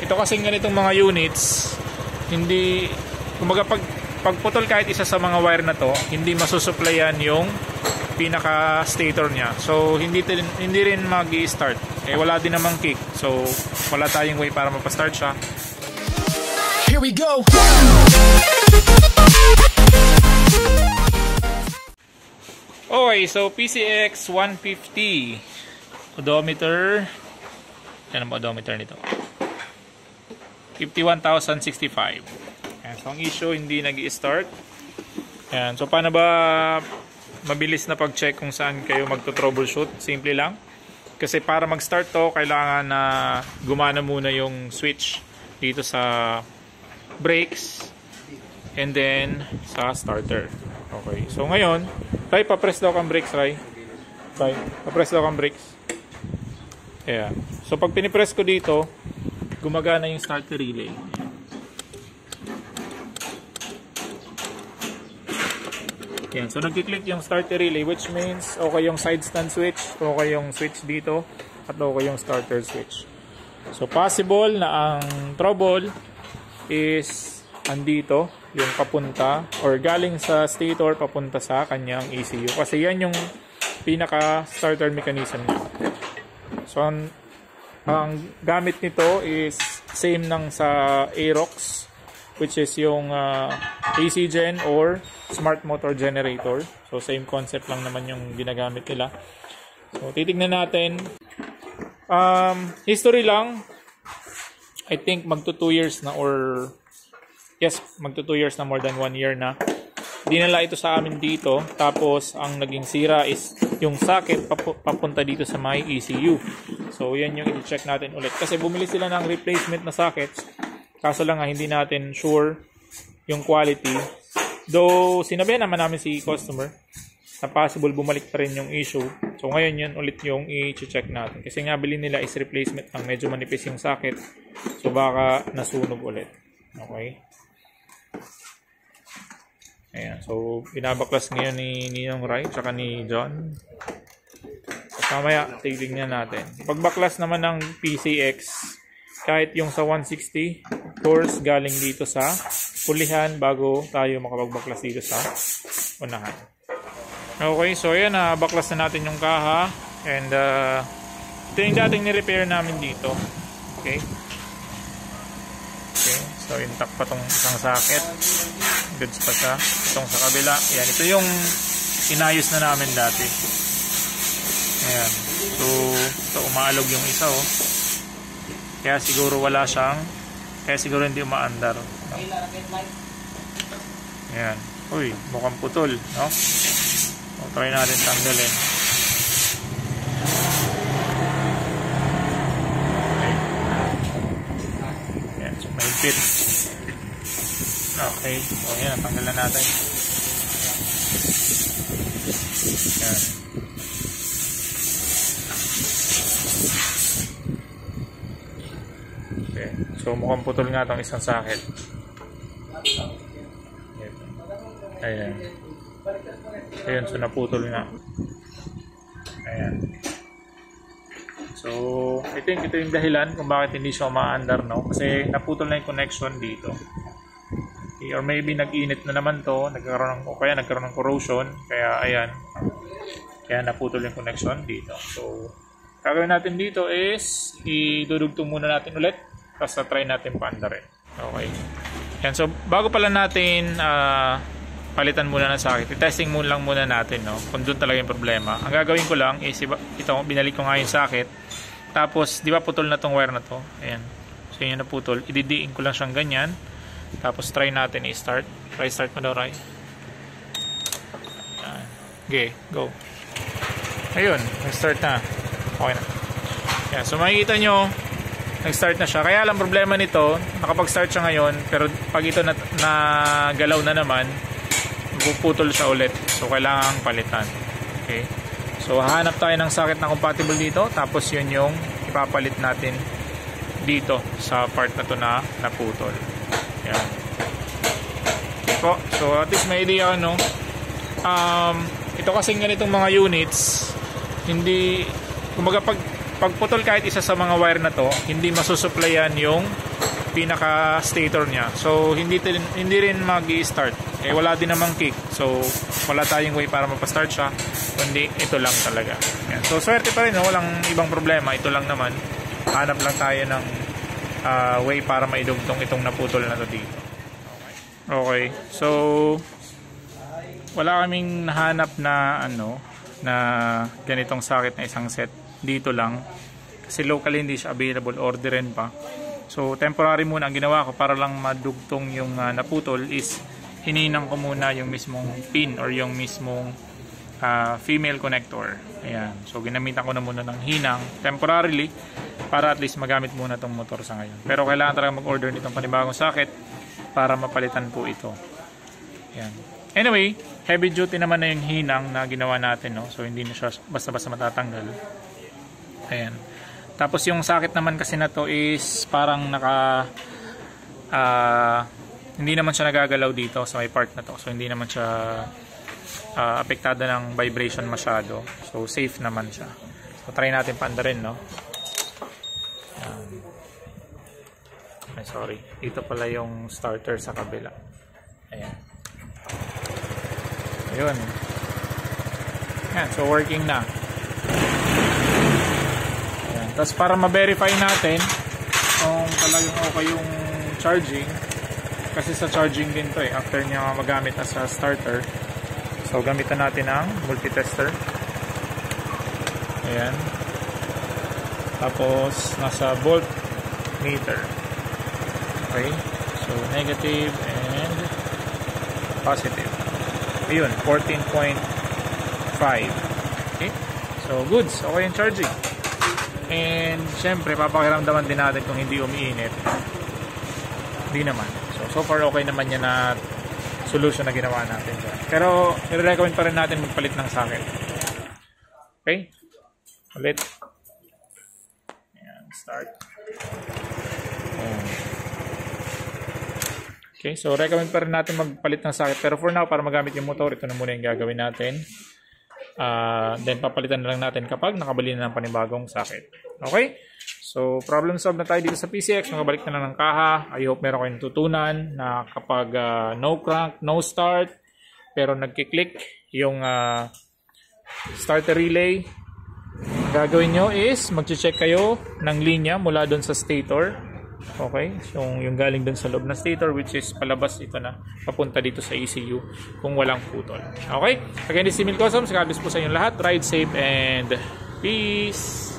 ito kasing ganitong mga units, hindi, kumbaga pagputol kahit isa sa mga wire na to, hindi masusupplyan yung pinaka stator niya. So hindi rin mag-i-start. Eh wala din namang kick. So wala tayong way para mapastart siya. Here we go. Okay, so PCX 150 odometer. Yan ang odometer nito. 51,065. Yan, so ang issue hindi nag-i-start. Yan, so paano ba mabilis na pag-check kung saan kayo magto-troubleshoot? Simple lang. Kasi para mag-start to, kailangan na gumana muna yung switch dito sa brakes and then sa starter. Okay, so ngayon, Ray, pa-press daw kang brakes, Ray. Ray, pa-press daw kang brakes. Ayan. So pag pinipress ko dito, gumagana yung starter relay. Ayan. So nagki-click yung starter relay, which means okay yung side stand switch, okay yung switch dito, at okay yung starter switch. So possible na ang trouble is andito, yung papunta or galing sa stator papunta sa kanyang ECU. Kasi yan yung pinaka starter mechanism niya. So ang gamit nito is same ng sa Aerox, which is yung AC gen or smart motor generator. So same concept lang naman yung ginagamit nila. So titignan natin. History lang, I think magto 2 years na, or yes, magto 2 years na, more than 1 year na. Dinala ito sa amin dito. Tapos ang naging sira is yung socket papunta dito sa may ECU. So yan yung i-check natin ulit. Kasi bumili sila ng replacement na sockets. Kaso lang nga hindi natin sure yung quality. Though sinabihan naman namin si customer na possible bumalik pa rin yung issue. So ngayon yun ulit yung i-check natin. Kasi nga bilhin nila is replacement ng medyo manipis yung socket. So baka nasunog ulit. Okay. Ayan. So binabaklas ngayon ni Ninong Rai tsaka ni John. So mamaya titignan natin. Pagbaklas naman ng PCX, kahit yung sa 160, of course galing dito sa pulihan bago tayo makapagbaklas dito sa unahan. Okay, so ayan, baklas na natin yung kaha. And ito yung dating ni-repair namin dito. Okay. Okay, so intact pa tong isang socket. Goods pa siya. Itong sa kabila. Ayan, ito yung inayos na namin dati. Ayan. So, ito umaalog yung isa, oh. Kaya siguro wala siyang, kaya siguro hindi umaandar. No? Ayan. Uy, mukhang putol, no? So, try natin tanggalin. Okay. Ayan, so may fit. Okay, so ayan, natanggal na natin. Ayan. Okay, so mukhang putol nga itong isang socket. Ayan. Ayan, so naputol nga. Ayan. So, I think ito yung dahilan kung bakit hindi siya umaandar, no? Kasi naputol na yung connection dito. Okay, or maybe nag-init na naman to, nagkaroon ng corrosion, kaya ayan. Kaya naputol yung connection dito. So, gagawin natin dito is idudugtong muna natin ulit, tapos try natin paandarin. Okay. Yan, so bago pala natin palitan muna ng socket, i-testing muna lang muna natin, no? Kung doon talaga yung problema. Ang gagawin ko lang is ito, binalik ko nga yung socket. Tapos, di ba putol na tong wire na to? Ayan. So yun na putol. Ididiin ko lang siyang ganyan. Tapos try natin i-start. Try start mo daw, Ray. Ayan. Okay, go. Ayun, nag-start na. Okay na. Ayan, so makikita nyo, nag-start na siya. Kaya lang problema nito, nakapag-start siya ngayon, pero pag ito na galaw na naman, puputol siya ulit. So kailangan palitan. Okay. So hahanap tayo ng socket na compatible dito, tapos yun yung ipapalit natin dito sa part na to na naputol. Yan. Okay po. So at least may idea, ano. Ito kasing ganitong mga units, hindi, kumbaga pagputol kahit isa sa mga wire na to, hindi masusupplyan yung pinaka stator niya. So hindi rin mag-i-start. Wala din namang kick. So wala tayong way para mapa-start siya. Kundi ito lang talaga. Yan. So swerte pa rin, no? Walang ibang problema. Ito lang naman. Hanap lang tayo ng way para maidugtong itong naputol na to dito. Okay. So wala kaming nahanap na na ganitong socket na isang set dito lang. Kasi locally hindi siya available, orderin pa. So temporary muna ang ginawa ko para lang madugtong yung naputol is hininang ko muna yung mismong pin or yung mismong female connector. Ayan. So ginamitan ko na muna ng hinang temporarily para at least magamit muna tong motor sa ngayon. Pero kailangan talaga mag-order nitong panibagong socket para mapalitan po ito. Ayan. Anyway, heavy duty naman na yung hinang na ginawa natin, no? So hindi na siya basta-basta matatanggal. Ayan. Tapos yung socket naman kasi na to is parang hindi naman siya nagagalaw dito sa may part na to. So hindi naman siya apektado ng vibration masyado. So safe naman siya. So try natin paandarin, no? Ay, sorry. Dito pala yung starter sa kabila. Ayan. Ayun. Ayan. So working na. Tapos para ma-verify natin kung talagang okay yung charging, kasi sa charging din to after niya magamit as a starter. So gamitan natin ang multitester. Ayan. Tapos nasa volt meter. Okay. So negative and positive. Ayun, 14.5. Okay. So goods. Okay yung charging. And syempre papakiramdaman din natin kung hindi umiinit. Hindi naman. So far okay naman yan na solution na ginawa natin dyan. Pero i-recommend pa rin natin magpalit ng socket. Okay? Ulit. Ayan, start. Ayan. Okay, so recommend pa rin natin magpalit ng socket. Pero for now, para magamit yung motor, ito na muna yung gagawin natin. Then papalitan na lang natin kapag nakabili na ng panibagong socket. Okay? So problem solved na tayo dito sa PCX. Nakabalik na lang ng kaha. I hope meron kayong tutunan na kapag no crank, no start, pero nagkiklik yung starter relay, ang gagawin nyo is mag-check kayo ng linya mula doon sa stator. Okay, so yung galing dun sa loob ng stator, which is palabas ito na papunta dito sa ECU kung walang putol. Okay, again, this is Emil Cosum. God bless po sa inyong lahat. Ride safe and peace.